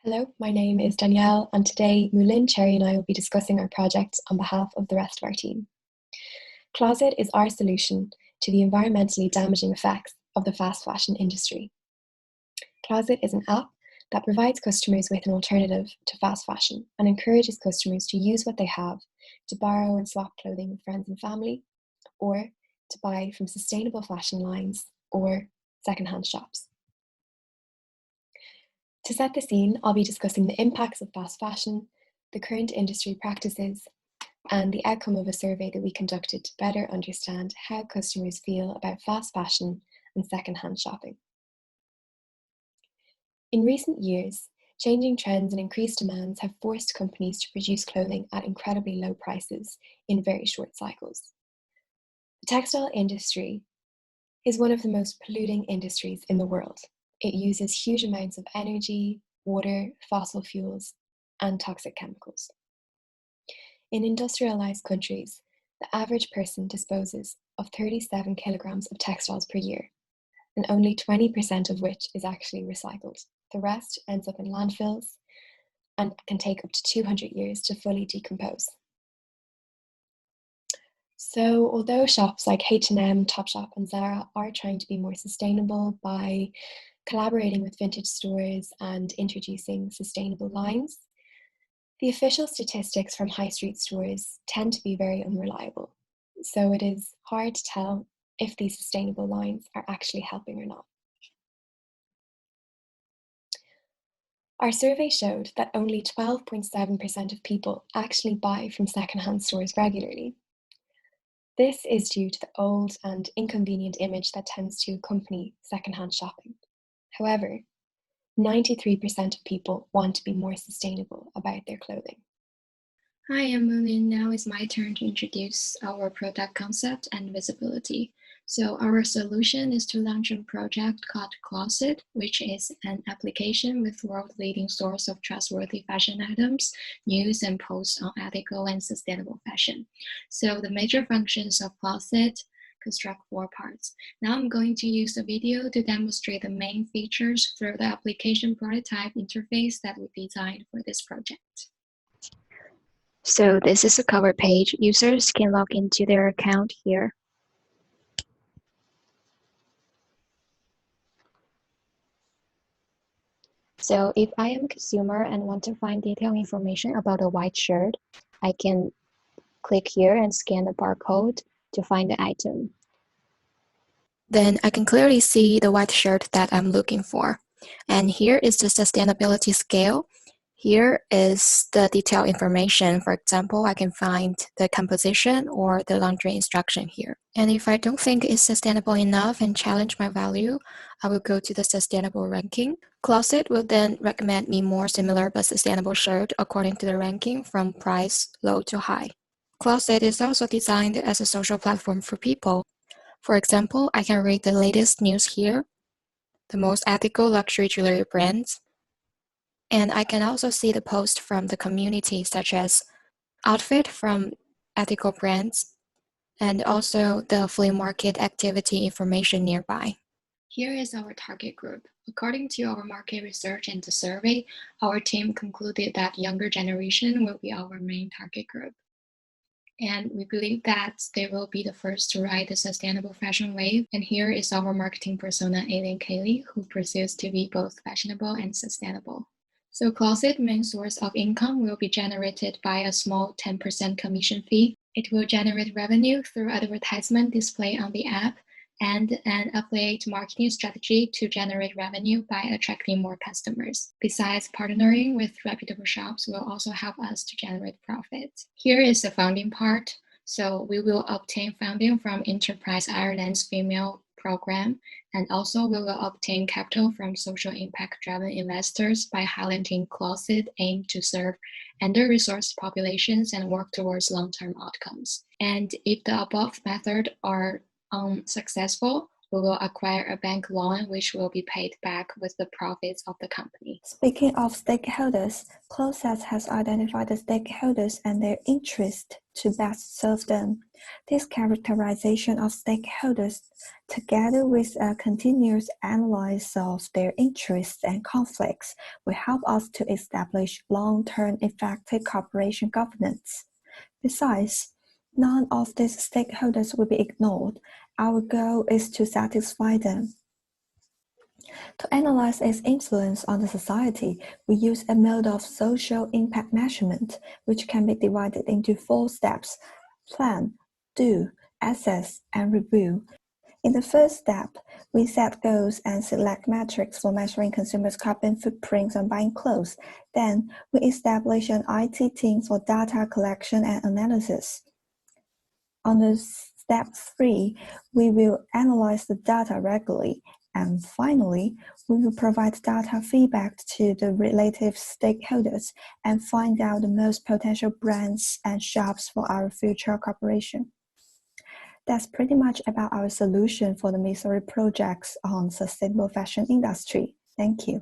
Hello, my name is Danielle, and today Mulin, Cherry, and I will be discussing our project on behalf of the rest of our team. Closet is our solution to the environmentally damaging effects of the fast fashion industry. Closet is an app that provides customers with an alternative to fast fashion and encourages customers to use what they have to borrow and swap clothing with friends and family, or to buy from sustainable fashion lines or secondhand shops. To set the scene, I'll be discussing the impacts of fast fashion, the current industry practices, and the outcome of a survey that we conducted to better understand how customers feel about fast fashion and secondhand shopping. In recent years, changing trends and increased demands have forced companies to produce clothing at incredibly low prices in very short cycles. The textile industry is one of the most polluting industries in the world. It uses huge amounts of energy, water, fossil fuels, and toxic chemicals. In industrialized countries, the average person disposes of 37 kilograms of textiles per year, and only 20% of which is actually recycled. The rest ends up in landfills and can take up to 200 years to fully decompose. So although shops like H&M, Topshop and Zara are trying to be more sustainable by collaborating with vintage stores and introducing sustainable lines, the official statistics from high street stores tend to be very unreliable. So it is hard to tell if these sustainable lines are actually helping or not. Our survey showed that only 12.7% of people actually buy from secondhand stores regularly. This is due to the old and inconvenient image that tends to accompany secondhand shopping. However, 93% of people want to be more sustainable about their clothing. Hi, I'm Mulin. Now it's my turn to introduce our product concept and visibility. So our solution is to launch a project called Closet, which is an application with world-leading source of trustworthy fashion items, news, and posts on ethical and sustainable fashion. So the major functions of Closet construct 4 parts. Now I'm going to use a video to demonstrate the main features through the application prototype interface that we designed for this project. So this is a cover page. Users can log into their account here. So if I am a consumer and want to find detailed information about a white shirt, I can click here and scan the barcode to find the item. Then I can clearly see the white shirt that I'm looking for. And here is the sustainability scale. Here is the detailed information. For example, I can find the composition or the laundry instruction here. And if I don't think it's sustainable enough and challenge my value, I will go to the sustainable ranking. Closet will then recommend me more similar but sustainable shirt according to the ranking from price low to high. Closet is also designed as a social platform for people. For example, I can read the latest news here, the most ethical luxury jewelry brands, and I can also see the posts from the community, such as outfit from ethical brands, and also the flea market activity information nearby. Here is our target group. According to our market research and the survey, our team concluded that younger generation will be our main target group. And we believe that they will be the first to ride the sustainable fashion wave. And here is our marketing persona, alien Kayla, who pursues to be both fashionable and sustainable. So Closet main source of income will be generated by a small 10% commission fee. It will generate revenue through advertisement display on the app and an affiliate marketing strategy to generate revenue by attracting more customers. Besides, partnering with reputable shops will also help us to generate profit. Here is the funding part. So we will obtain funding from Enterprise Ireland's female program, and also we will obtain capital from social impact-driven investors by highlighting Closet aim to serve under-resourced populations and work towards long-term outcomes. And if the above methods are unsuccessful, We will acquire a bank loan which will be paid back with the profits of the company. Speaking of stakeholders, Closets has identified the stakeholders and their interest to best serve them. This characterization of stakeholders, together with a continuous analysis of their interests and conflicts, will help us to establish long-term effective corporation governance. Besides, none of these stakeholders will be ignored. Our goal is to satisfy them. To analyze its influence on the society, we use a mode of social impact measurement, which can be divided into 4 steps: plan, do, assess, and review. In the first step, we set goals and select metrics for measuring consumers' carbon footprints on buying clothes. Then, we establish an IT team for data collection and analysis. On the step 3, we will analyze the data regularly. And finally, we will provide data feedback to the relative stakeholders and find out the most potential brands and shops for our future cooperation. That's pretty much about our solution for the Missouri projects on sustainable fashion industry. Thank you.